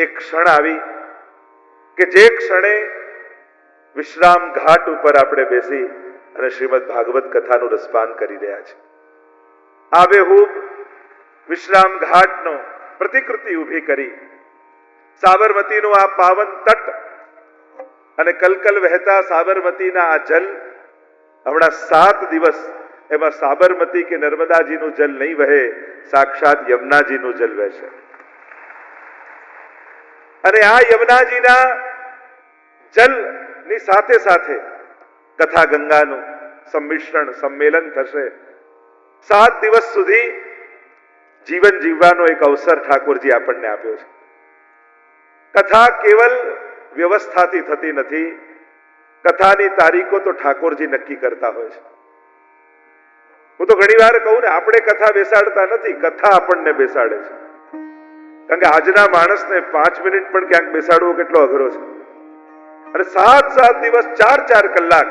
એક ક્ષણ આવી કે જે ક્ષણે વિશ્રામ ઘાટ ઉપર આપણે બેસી અને શ્રીમદ ભાગવત કથાનું રસપાન કરી રહ્યા છે. આબેહૂબ વિશ્રામ ઘાટનો પ્રતિકૃતિ ઊભી કરી સાબરમતીનો આ પાવન તટ અને કલકલ વહેતા સાબરમતીના આ જલ હમણાં 7 દિવસ એમાં સાબરમતી કે નર્મદાજીનું જલ નહીં વહે, સાક્ષાત યમુનાજીનું જલ વહેશે. અને આ યમુનાજીના જલની સાથે સાથે કથા ગંગાનું સંમિશ્રણ સંમેલન થશે. 7 દિવસ સુધી જીવન જીવવાનો એક અવસર ઠાકોરજી આપણને આપ્યો છે. કથા કેવલ વ્યવસ્થાથી થતી નથી, કથાની તારીખો તો ઠાકોરજી નક્કી કરતા હોય છે. હું તો ઘણી વાર કહું ને, આપણે કથા બેસાડતા નથી, કથા આપણને બેસાડે છે. કારણ કે આજના માણસને 5 મિનિટ પણ ક્યાંક બેસાડવો કેટલો અઘરો છે. અને 7 દિવસ 4 કલાક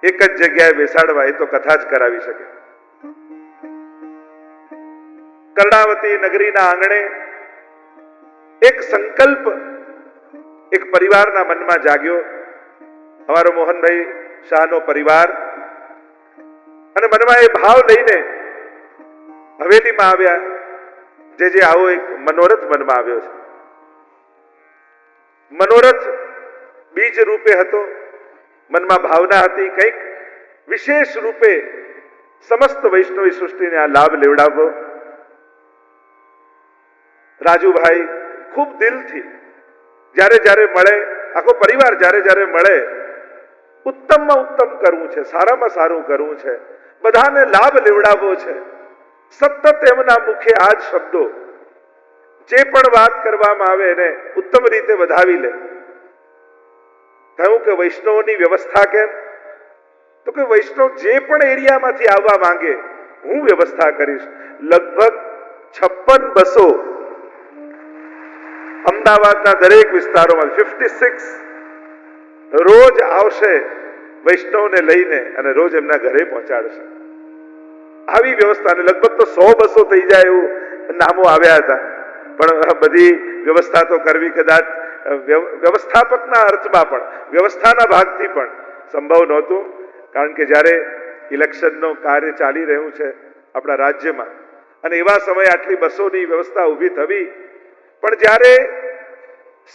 એક જ જગ્યાએ બેસાડવા, એ તો કથા જ કરાવી શકે. કર્ણાવતી નગરીના આંગણે એક સંકલ્પ એક પરિવારના મનમાં જાગ્યો. અમારો મોહનભાઈ શાહનો પરિવાર, અને મનમાં એ ભાવ લઈને હવેલીમાં આવ્યા. જે આવો એક મનોરથ મનમાં આવ્યો છે. મનોરથ બીજ રૂપે હતો, મનમાં ભાવના હતી કંઈક વિશેષ રૂપે સમસ્ત વૈષ્ણવી સૃષ્ટિને આ લાભ લેવડાવવો. રાજુભાઈ ખૂબ દિલથી જ્યારે મળે, આખો પરિવાર જ્યારે મળે, ઉત્તમમાં ઉત્તમ કરવું છે, સારામાં સારું કરવું છે, બધાને લાભ લેવડાવવો છે. સતત એમના મુખે આ જ શબ્દો, જે પણ વાત કરવામાં આવે એને ઉત્તમ રીતે વધાવી લે. કહ્યું કે વૈષ્ણવની વ્યવસ્થા કેમ? તો કે વૈષ્ણવ જે પણ એરિયામાંથી આવવા માંગે હું વ્યવસ્થા કરીશ. લગભગ 56 બસો અમદાવાદના દરેક વિસ્તારોમાં 56 રોજ આવશે વૈષ્ણવને લઈને અને રોજ એમના ઘરે પહોંચાડશે. આવી વ્યવસ્થા, લગભગ તો 100-200 થઈ જાય એવું નામો આવ્યા હતા, પણ બધી વ્યવસ્થા તો કરવી કદાચ વ્યવસ્થાપકના અર્થમાં પણ, વ્યવસ્થાના ભાગથી પણ સંભવ નહોતું. કારણ કે જ્યારે ઇલેક્શનનો કાર્ય ચાલી રહ્યું છે આપણા રાજ્યમાં, અને એવા સમયે આટલી બસોની વ્યવસ્થા ઊભી થવી, પણ જ્યારે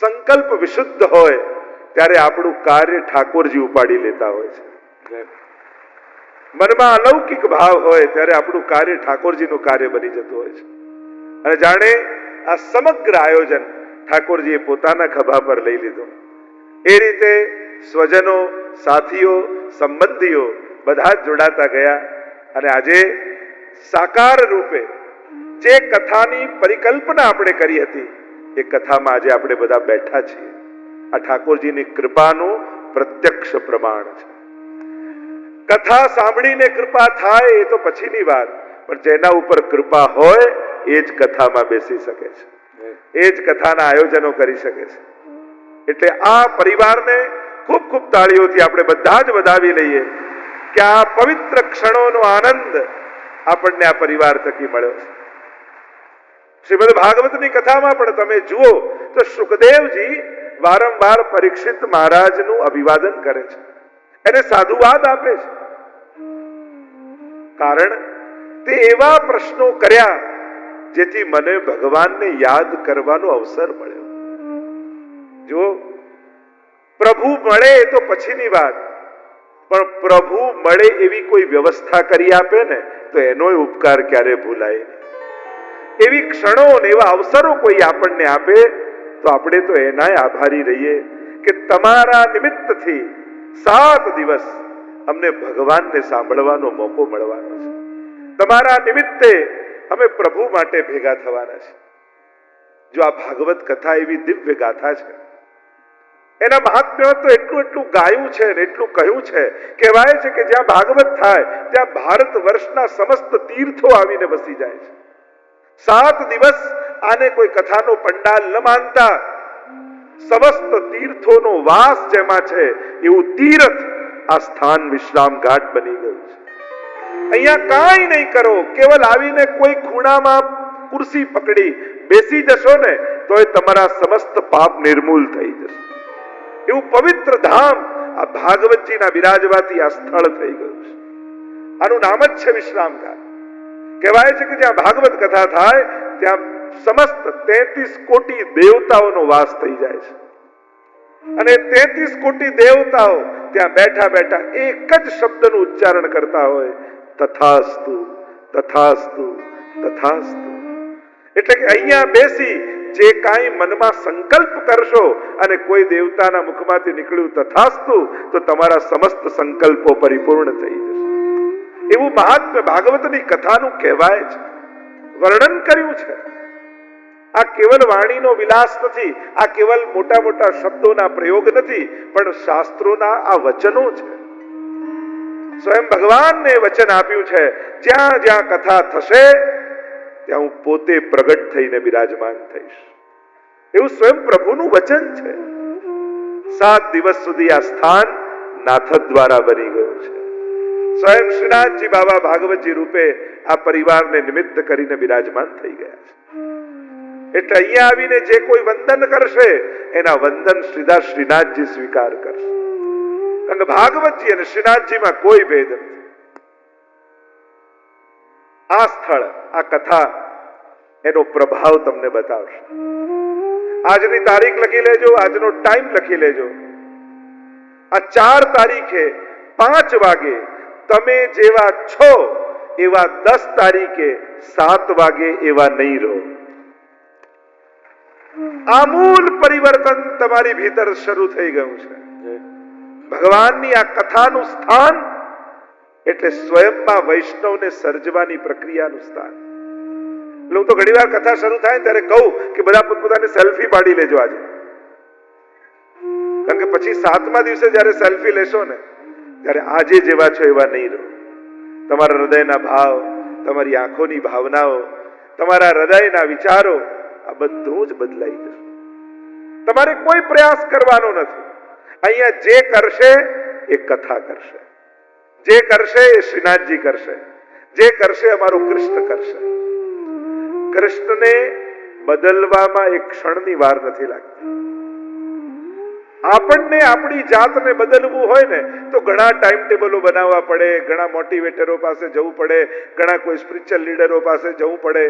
સંકલ્પ વિશુદ્ધ હોય ત્યારે આપણું કાર્ય ઠાકોરજી ઉપાડી લેતા હોય છે. મનમાં અલૌકિક ભાવ હોય ત્યારે આપણું કાર્ય ઠાકોરજીનું કાર્ય બની જતું હોય છે. અને જાણે આ સમગ્ર આયોજન ઠાકોરજીએ પોતાના ખભા પર લઈ લીધું. એ રીતે સ્વજનો, સાથીઓ, સંબંધીઓ બધા જ જોડાતા ગયા. અને આજે સાકાર રૂપે જે કથાની પરિકલ્પના આપણે કરી હતી, એ કથામાં આજે આપણે બધા બેઠા છીએ. આ ઠાકોરજીની કૃપાનું પ્રત્યક્ષ પ્રમાણ છે. કથા સાંભળીને કૃપા થાય એ તો પછીની વાત, પણ જેના ઉપર કૃપા હોય એ જ કથામાં બેસી શકે છે, એ જ કથાના આયોજનો કરી શકે છે. એટલે આ પરિવારને ખૂબ ખૂબ તાળીઓથી આપણે બધા જ વધાવી લઈએ કે આ પવિત્ર ક્ષણોનો આનંદ આપણને આ પરિવાર થકી મળ્યો છે. શ્રીમદ ભાગવતની કથામાં પણ તમે જુઓ તો શુકદેવજી વારંવાર પરીક્ષિત મહારાજનું અભિવાદન કરે છે, એને સાધુવાદ આપે છે. કારણ તે એવા પ્રશ્નો કર્યા જેથી મને ભગવાનને યાદ કરવાનો અવસર મળ્યો. જો પ્રભુ મળે એ તો પછીની વાત, પણ પ્રભુ મળે એવી કોઈ વ્યવસ્થા કરી આપે ને તો એનો ઉપકાર ક્યારે ભૂલાય નહીં. એવી ક્ષણો અને એવા અવસરો કોઈ આપણને આપે તો આપણે તો એનાય આભારી રહીએ કે તમારા નિમિત્તથી 7 દિવસ અમને ભગવાનને સાંભળવાનો મોકો મળવાનો છે. તમારા નિમિત્તે અમે પ્રભુ માટે ભેગા થવાના છે. જો આ ભાગવત કથા એવી દિવ્ય ગાથા છે, એના મહાત્મ્ય તો એટલું ગાયું છે ને એટલું કહ્યું છે. કહેવાય છે કે જ્યાં ભાગવત થાય ત્યાં ભારત વર્ષના સમસ્ત તીર્થો આવીને વસી જાય છે. 7 દિવસ આને કોઈ કથાનો પંડાલ ન માનતા, સમસ્ત તીર્થોનો વાસ જેમાં છે એવું તીર્થ આ સ્થાન વિશ્રામ ઘાટ બની ગયું છે. અહીંયા કાંઈ નહીં કરો, કેવલ આવીને કોઈ ખૂણામાં ખુરશી પકડી બેસી જશો ને તોય તમારા સમસ્ત પાપ નિર્મૂલ થઈ જશે. એવું પવિત્ર ધામ આ ભાગવતજીના બિરાજવાથી આ સ્થળ થઈ ગયું છે. આનું નામ જ છે વિશ્રામધામ. કહેવાય છે કે જ્યાં ભાગવત કથા થાય ત્યાં સમસ્ત 33 કોટી દેવતાઓનો વાસ થઈ જાય છે. અને 33 કોટી દેવતાઓ ત્યાં બેઠા બેઠા એક જ શબ્દનું ઉચ્ચારણ કરતા હોય, તથાસ્તુ તથાસ્તુ તથાસ્તુ. એટલે કે અહીંયા બેસી જે કાંઈ મનમાં સંકલ્પ કરશો અને કોઈ દેવતાના મુખમાંથી નીકળ્યું તથાસ્તુ, તો તમારા સમસ્ત સંકલ્પો પરિપૂર્ણ થઈ જશે. એવું મહાત્મ્ય ભાગવતની કથાનું કહેવાય છે, વર્ણન કર્યું છે. આ કેવલ વાણીનો વિલાસ નથી, આ કેવલ મોટા મોટા શબ્દોના પ્રયોગ નથી, પણ શાસ્ત્રોના આ વચનો છે. સ્વયં ભગવાનને વચન આપ્યું છે, જ્યાં જ્યાં કથા થશે ત્યાં હું પોતે પ્રગટ થઈને બિરાજમાન થઈશ. એવું સ્વયં પ્રભુનું વચન છે. 7 દિવસ સુધી આ સ્થાન નાથ દ્વારા બની ગયું છે. સ્વયં શ્રીનાથજી બાબા ભાગવતજી રૂપે આ પરિવારને નિમિત્ત કરીને બિરાજમાન થઈ ગયા છે. એટલે અહીંયા આવીને જે કોઈ વંદન કરશે એના વંદન સીધા શ્રીનાથજી સ્વીકાર કરશે. કારણ કે ભાગવતજી અને શ્રીનાથજીમાં કોઈ ભેદ નથી. આ સ્થળ, આ કથા એનો પ્રભાવ તમને બતાવશે. આજની તારીખ લખી લેજો, આજનો ટાઈમ લખી લેજો. આ 4 તારીખે 5 વાગે તમે જેવા છો એવા 10 તારીખે 7 વાગે એવા નહીં રહો. આમૂલ પરિવર્તન તમારી ભીતર શરૂ થઈ ગયું છે. ભગવાનની આ કથાનું સ્થાન એટલે સ્વયંમાં વૈષ્ણવને સર્જવાની પ્રક્રિયાનું સ્થાન. હું તો ઘણી વાર કથા શરૂ થાય ત્યારે કહું કે બધા પોતપોતાની સેલ્ફી પાડી લેજો આજે. કારણ કે પછી 7મા દિવસે જયારે સેલ્ફી લેશો ને ત્યારે આજે જેવા છો એવા નહીં રહો. તમારા હૃદયના ભાવ, તમારી આંખોની ભાવનાઓ, તમારા હૃદયના વિચારો આ બધું જ બદલાઈ જશે. તમારે કોઈ પ્રયાસ કરવાનો નથી. અહીંયા જે કરશે એ કથા કરશે, જે કરશે એ શ્રીનાથજી કરશે, જે કરશે અમારું કૃષ્ણ કરશે. કૃષ્ણને બદલવામાં એક ક્ષણની વાર નથી લાગતી. આપણને આપણી જાતને બદલવું હોય ને તો ઘણા ટાઈમ ટેબલો બનાવવા પડે, ઘણા મોટિવેટરો પાસે જવું પડે, ઘણા કોઈ સ્પિરિચ્યુઅલ લીડરો પાસે જવું પડે,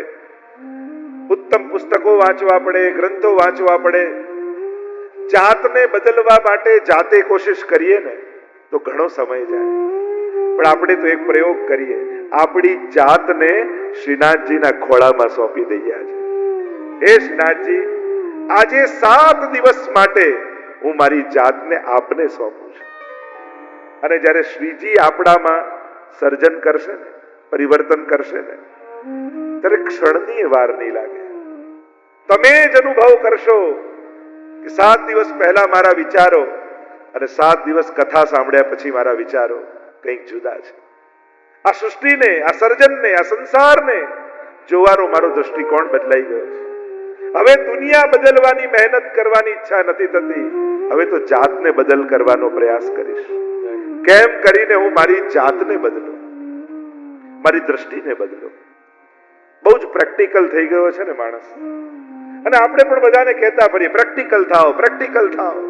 ઉત્તમ પુસ્તકો વાંચવા પડે, ગ્રંથો વાંચવા પડે. જાતને બદલવા માટે જાતે કોશિશ કરીએ ને તો ઘણો સમય જાય. પણ આપણે તો એક પ્રયોગ કરીએ, આપણી જાતને શ્રીનાથજીના ખોળામાં સોંપી દઈએ. હે શ્રીનાથજી, આજે 7 દિવસ માટે હું મારી જાતને આપને સોંપું છું. અને જ્યારે શ્રીજી આપણામાં સર્જન કરશે ને, પરિવર્તન કરશે ને, ત્યારે ક્ષણની વાર નહીં લાગે. તમે જ અનુભવ કરશો કે 7 દિવસ પહેલા મારા વિચારો અને 7 દિવસ કથા સાંભળ્યા પછી મારા વિચારો કંઈક જુદા છે. આ સૃષ્ટિને, આ સર્જનને, આ સંસારને જોવાનો મારો દૃષ્ટિકોણ બદલાઈ ગયો છે. હવે દુનિયા બદલવાની મહેનત કરવાની ઈચ્છા નથી થતી. હવે તો જાતને બદલ કરવાનો પ્રયાસ કરીશ. કેમ કરીને હું મારી જાતને બદલું, મારી દ્રષ્ટિને બદલું. બહુ જ પ્રેક્ટિકલ થઈ ગયો છે ને માણસ. અને આપણે પણ બધાને કહેતા ફરીએ પ્રેક્ટિકલ થાઓ, પ્રેક્ટિકલ થાઓ.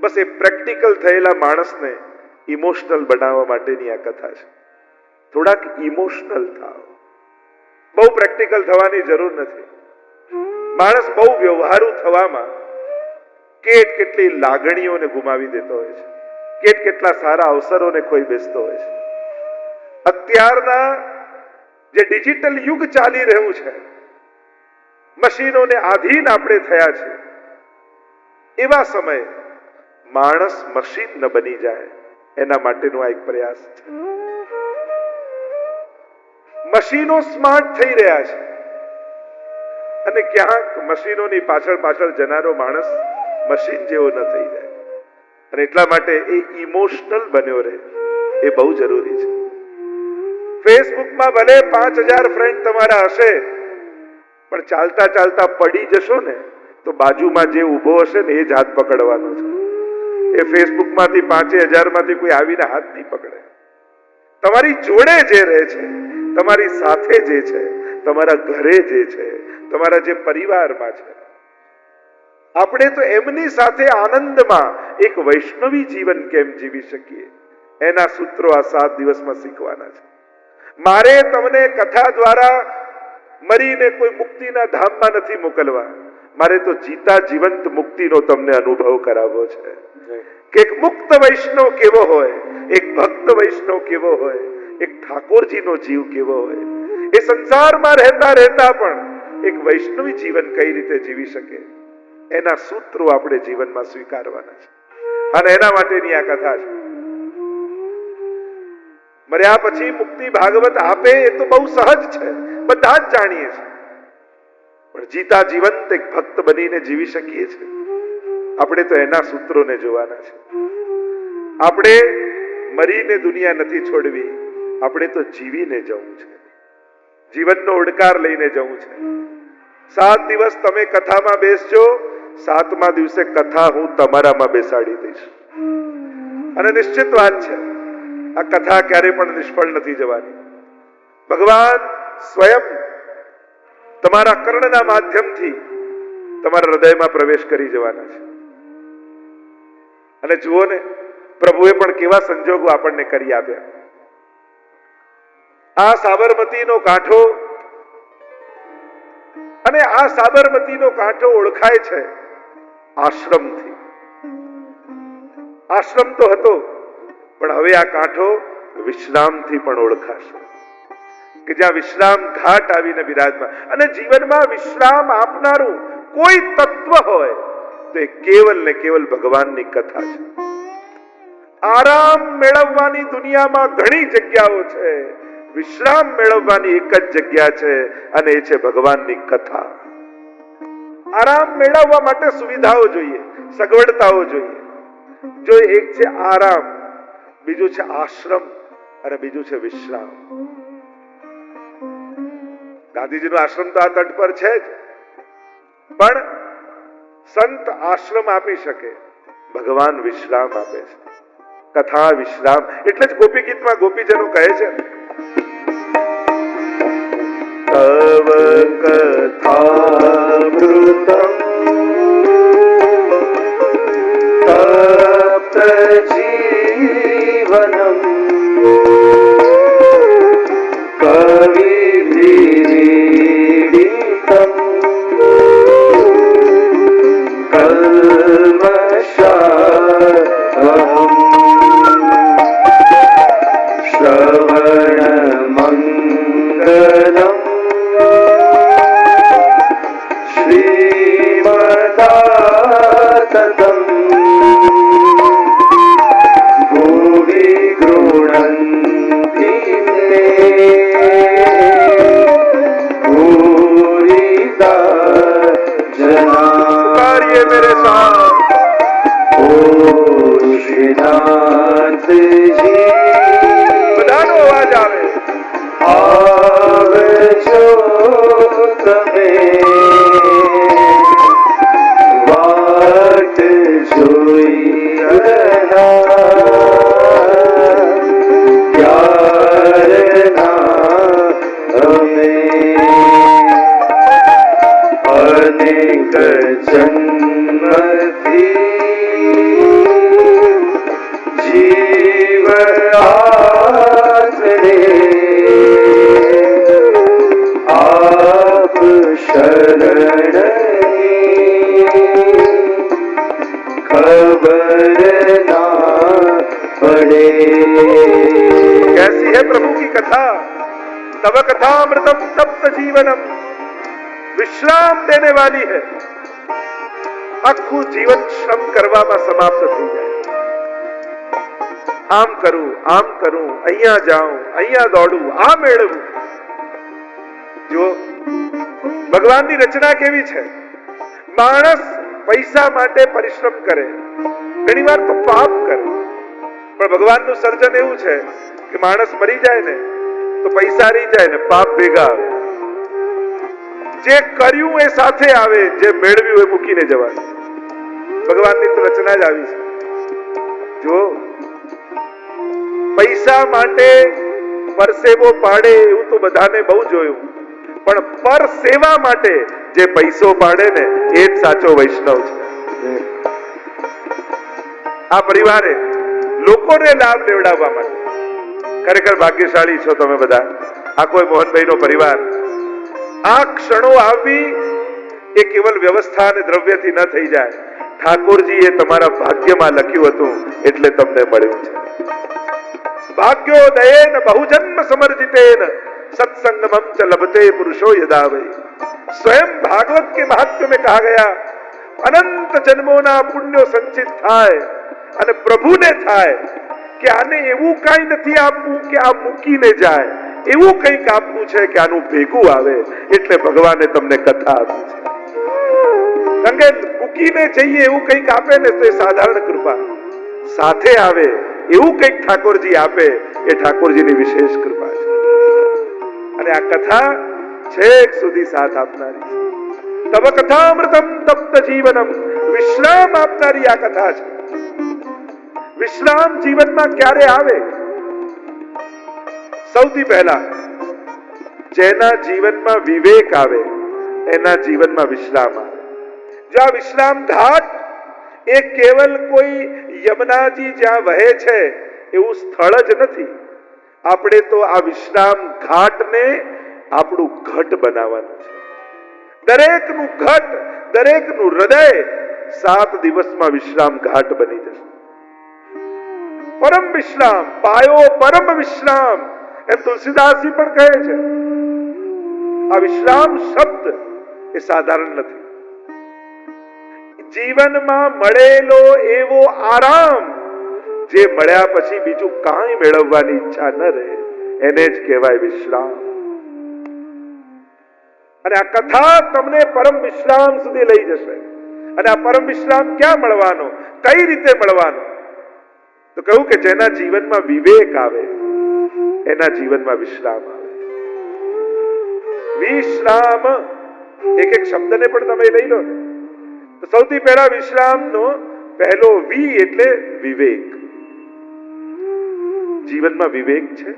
બસ એ પ્રેક્ટિકલ થયેલા માણસને ઇમોશનલ બનાવવા માટેની આ કથા છે. થોડાક ઇમોશનલ થાઓ. બહુ પ્રેક્ટિકલ થવાની જરૂર નથી. માણસ બહુ વ્યવહારુ થવામાં કેટલી લાગણીઓને ગુમાવી દેતો હોય છે, કેટલા સારા અવસરોને ખોઈ બેસતો હોય છે. અત્યારના જે ડિજિટલ યુગ ચાલી રહ્યું છે, મશીનોને આધીન આપણે થયા છે, એવા સમયે માણસ મશીન ન બની જાય એના માટેનો આ એક પ્રયાસ છે. મશીનો સ્માર્ટ થઈ રહ્યા છે અને ક્યાંક મશીનોની પાછળ જનારો માણસ મશીન જેવો ન થઈ જાય. અને એટલા માટે એ ઇમોશનલ બન્યો રહે એ બહુ જરૂરી છે. ફેસબુકમાં ભલે 5000 ફ્રેન્ડ તમારા હશે, પણ ચાલતા ચાલતા પડી જશો ને તો બાજુમાં જે ઊભો હશે ને એ જ હાથ પકડવાનો છે. એ ફેસબુકમાંથી 5000 માંથી કોઈ આવીને હાથ નહીં પકડે. તમારી જોડે જે રહે છે, તમારી સાથે જે છે, તમારા ઘરે જે છે, તમારા જે પરિવારમાં છે, આપણે તો એમની સાથે આનંદમાં એક વૈષ્ણવી જીવન કેમ જીવી શકીએ, એના સૂત્રો આ 7 દિવસમાં શીખવાના છે. મારે તમને કથા દ્વારા મરીને કોઈ મુક્તિના ધામમાં નથી મોકલવા, મારે તો જીતા જીવંત મુક્તિનો તમને અનુભવ કરાવવો છે કે એક મુક્ત વૈષ્ણવ કેવો હોય, એક ભક્ત વૈષ્ણવ કેવો હોય, એક ઠાકોરજીનો જીવ કેવો હોય, એ સંસારમાં રહેતા રહેતા પણ એક વૈષ્ણવી જીવન કઈ રીતે જીવી શકે, એના સૂત્રો આપણે જીવનમાં સ્વીકારવાના છે. અને એના માટેની આ કથા છે. મર્યા પછી મુક્તિ ભાગવત આપે એ તો બહુ સહજ છે, બધા જ જાણીએ છીએ. પણ જીતા જીવંત એક ભક્ત બનીને જીવી શકીએ છીએ, આપણે તો એના સૂત્રોને જોવાના છે. આપણે મરીને દુનિયા નથી છોડવી, આપણે તો જીવીને જવું છે, જીવનનો ઉડકાર લઈને જવું છે. 7 દિવસ તમે કથામાં બેસજો, 7મા દિવસે કથા હું તમારામાં બેસાડી દઈશ. અને નિશ્ચિત વાત છે, આ કથા ક્યારે પણ નિષ્ફળ નથી જવાની. ભગવાન સ્વયં તમારા કર્ણના માધ્યમથી તમારા હૃદયમાં પ્રવેશ કરી જવાના છે. અને જુઓ ને, પ્રભુએ પણ કેવા સંજોગો આપણને કરી આપ્યા. આ સાબરમતીનો કાંઠો, અને આ સાબરમતીનો કાંઠો ઓળખાય છે આશ્રમથી. આશ્રમ તો હતો, પણ હવે આ કાંઠો વિશ્રામથી પણ ઓળખાશે, કે જ્યાં વિશ્રામ ઘાટ આવીને બિરાજમાન. અને જીવનમાં વિશ્રામ આપનારું કોઈ તત્વ હોય તો એ કેવલ ને કેવલ ભગવાનની કથા છે. આરામ મેળવવાની દુનિયામાં ઘણી જગ્યાઓ છે, વિશ્રામ મેળવવાની એક જ જગ્યા છે, અને એ છે ભગવાનની કથા. આરામ મેળવવા માટે સુવિધાઓ જોઈએ, સગવડતાઓ જોઈએ. જો એક છે આરામ, બીજું છે આશ્રમ, અને બીજું છે વિશ્રામ. ગાંધીજીનો આશ્રમ તો આ તટ પર છે જ, પણ સંત આશ્રમ આપી શકે, ભગવાન વિશ્રામ આપે છે. કથા વિશ્રામ એટલે જ ગોપી ગીતમાં ગોપીજનો કહે છે, તવ કથામૃતમ તપ્ત જીવનમ કવિભીરીડિતમ કલ્મષાહમ શ્રવણમંગલમ શ્રીમદાતતમ ભુવિ ગૃણન્તિ તે ભૂરિદા જના. કાર્ય મેરે સાથ ઓ શ્રીનાથજી, બધાનો અવાજ આવે. આવજો તમે વાટ જોઈ ક્યારના અમે અનેક જન્મથી જીવ આસરે આપ શરણની खबर ना पड़े. कैसी है प्रभु की कथा, तव कथामृतम तप्त जीवनम, विश्राम देने वाली है. આખું જીવન શ્રમ કરવામાં સમાપ્ત થઈ જાય. આમ કરું, અહીંયા જાઉં, અહીંયા દોડું, આ મેળવું. જો ભગવાનની રચના કેવી છે, માણસ પૈસા માટે પરિશ્રમ કરે, ઘણી વાર તો પાપ કરે, પણ ભગવાનનું સર્જન એવું છે કે માણસ મરી જાય ને તો પૈસા રહી જાય ને પાપ ભેગા આવે. જે કર્યું એ સાથે આવે, જે મેળવ્યું એ મૂકીને જવાનું. ભગવાનની તો રચના જ આવી છે. જો પૈસા માટે પરસેવો પાડે એવું તો બધાને બહુ જોયું, પણ પર સેવા માટે જે પૈસો પાડે ને એ જ સાચો વૈષ્ણવ છે. આ પરિવારે લોકોને લાભ લેવડાવવા માટે ખરેખર ભાગ્યશાળી છો તમે બધા. આ કોઈ મોહનભાઈનો પરિવાર. આ ક્ષણો આવવી એ કેવલ વ્યવસ્થા અને દ્રવ્યથી ન થઈ જાય. ઠાકોરજીએ તમારા ભાગ્યમાં લખ્યું હતું એટલે તમને મળ્યું છે. भाग्योदयेन बहुजन्म समर्जितेन सत्संगमम च लभते पुरुषो यदा वै. स्वयं भागवत के महात्म्य में कहा गया अनंत जन्मोना पुण्यो संचित થાય અને પ્રભુને થાય કે આને એવું કઈ નથી આપવું કે આ મૂકીને જાય, એવું કંઈક આપવું છે કે આનું ભેગું આવે. એટલે ભગવાને તમને કથા આપી છે. કારણ કે મૂકીને જઈએ એવું કંઈક આપે ને તો એ સાધારણ કૃપા, સાથે આવે એવું કંઈક ઠાકોરજી આપે એ ઠાકોરજીની વિશેષ કૃપા છે. અને આ કથા છેક સુધી સાથ આપનારી છે. તવ કથામૃતમ તપ્ત જીવનમ, વિશ્રામ આપનારી આ કથા છે. વિશ્રામ જીવનમાં ક્યારે આવે? સૌથી પહેલા જેના જીવનમાં વિવેક આવે એના જીવનમાં વિશ્રામ આવે. જો આ વિશ્રામ ઘાટ એ કેવલ કોઈ યમુનાજી જ્યાં વહે છે એવું સ્થળ જ નથી. આપણે તો આ વિશ્રામ ઘાટને આપણું ઘટ બનાવવાનું છે. દરેકનું ઘટ, દરેકનું હૃદય 7 દિવસમાં વિશ્રામ ઘાટ બની જશે. પરમ વિશ્રામ, પાયો પરમ વિશ્રામ એમ તુલસીદાસજી પણ કહે છે. આ વિશ્રામ શબ્દ એ સાધારણ નથી. જીવનમાં મળેલો એવો આરામ જે મળ્યા પછી બીજું કાંઈ મેળવવાની ઈચ્છા ન રહે એને જ કહેવાય વિશ્રામ. અને આ કથા તમને પરમ વિશ્રામ સુધી લઈ જશે. અને આ પરમ વિશ્રામ ક્યાં મળવાનો, કઈ રીતે મળવાનો? તો કહ્યું કે જેના જીવનમાં વિવેક આવે એના જીવનમાં વિશ્રામ આવે. વિશ્રામ એક એક શબ્દને પણ તમે લઈ લો ને તો સૌથી પહેલા વિશ્રામનો પહેલો વી એટલે વિવેક. જીવનમાં વિવેક છે.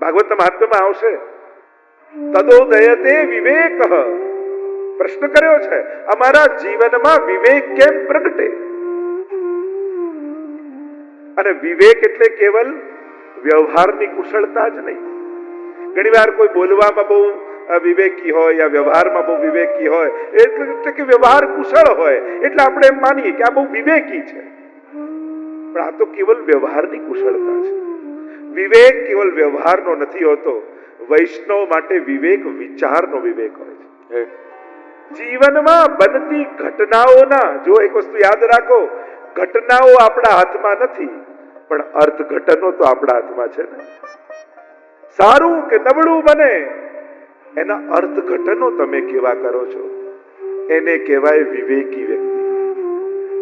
ભાગવતના મહાત્મ્યમાં આવશે તદોદયતે વિવેક. પ્રશ્ન કર્યો છે અમારા જીવનમાં વિવેક કેમ પ્રગટે? અને વિવેક એટલે કેવલ વ્યવહારની કુશળતા જ નહીં. ઘણીવાર કોઈ બોલવામાં બહુ વિવેકી હોય યા વ્યવહારમાં બહુ વિવેકી હોય એટલે કે વ્યવહાર કુશળ હોય એટલે આપણે એમ માનીએ કે આ બહુ વિવેકી છે. પણ આ તો કેવલ વ્યવહારની કુશળતા છે. વિવેક કેવલ વ્યવહારનો નથી હોતો. વૈષ્ણવ માટે વિવેક વિચારનો વિવેક હોય છે. જીવનમાં બનતી ઘટનાઓના, જો એક વસ્તુ યાદ રાખો, ઘટનાઓ આપણા હાથમાં નથી પણ અર્થઘટનો તો આપણા હાથમાં છે ને. સારું કે નબળું બને એના અર્થઘટનો તમે કેવા કરો છો એને કહેવાય વિવેકી વ્યક્તિ.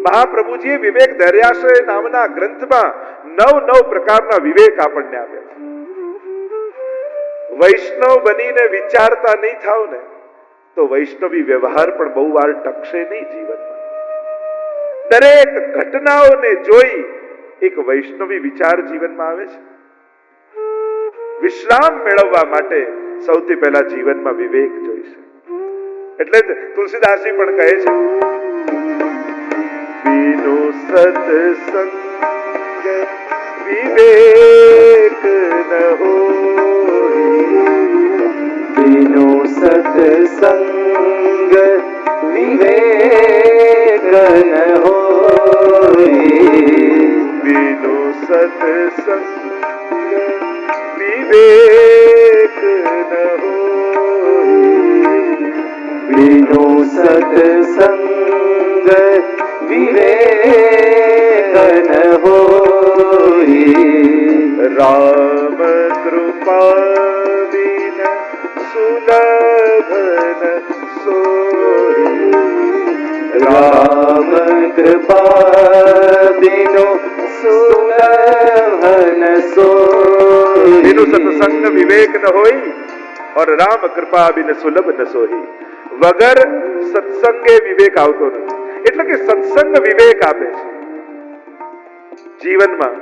મહાપ્રભુજીએ વિવેક ધૈર્યાશ્રય નામના ગ્રંથમાં 9 પ્રકારના વિવેક આપણને આપ્યા છે. વૈષ્ણવ બનીને વિચારતા નહીં થાવ ને તો વૈષ્ણવી વ્યવહાર પણ બહુ વાર ટકશે નહીં જીવનમાં. દરેક ઘટનાઓને જોઈ એક વૈષ્ણવી વિચાર જીવનમાં આવે છે. વિશ્રામ મેળવવા માટે સૌથી પહેલા જીવનમાં વિવેક જોઈશે. એટલે જ તુલસીદાસજી પણ કહે છે બીનો સત્સંગ વિવેક ન હોય, બીનો સત્સંગ વિવેક ન હોય, બીનો સત્સંગ વિવેક ન હોય, બીનો સત્સંગ વિવેક ન હોય, રામ કૃપા બિન સુલભન સોઈ, રામ કૃપા બિનો સુલભન સોઈ, बिनु सत्संग विवेक न होई और राम कृपा बिन सुलभ न सोई. વગર સત્સંગે વિવેક આવતો નથી. એટલે કે સત્સંગ વિવેક આપે છે. જીવનમાં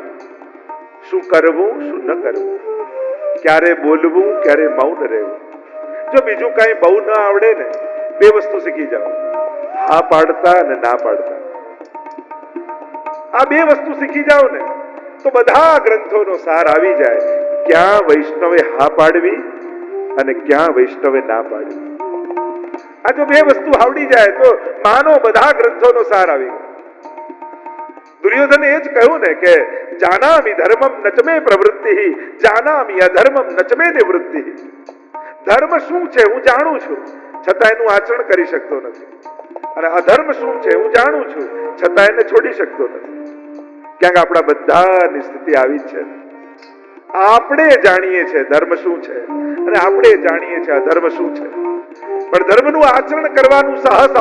શું કરવું શું ન કરવું, ક્યારે બોલવું ક્યારે મૌન રહેવું, જો બીજું કઈ બહુ ન આવડે ને, બે વસ્તુ શીખી જાઓ, હા પાડતા અને ના પાડતા. આ બે વસ્તુ શીખી જાઓ ને તો બધા ગ્રંથોનો સાર આવી જાય. ક્યાં વૈષ્ણવે હા પાડવી અને ક્યાં વૈષ્ણવે ના પાડવી. આ જો બે વસ્તુ આવડી જાય તો માનો બધા ગ્રંથોનો સાર આવી ગયો. દુર્યોધને એ જ કહ્યું ને કે જાનામિ ધર્મમ નચમે પ્રવૃત્તિ, જાનામિ અધર્મમ નચમે નિવૃત્તિ. ધર્મ શું છે હું જાણું છું, છતાં એનું આચરણ કરી શકતો નથી. અને અધર્મ શું છે હું જાણું છું, છતાં એને છોડી શકતો નથી. ક્યાંક આપણા બધાની સ્થિતિ આવી જ છે. આપણે જાણીએ છીએ ધર્મ શું છે અને આપણે જાણીએ છીએ અધર્મ શું છે, પણ ધર્મનું આચરણ કરવાનું સાહસ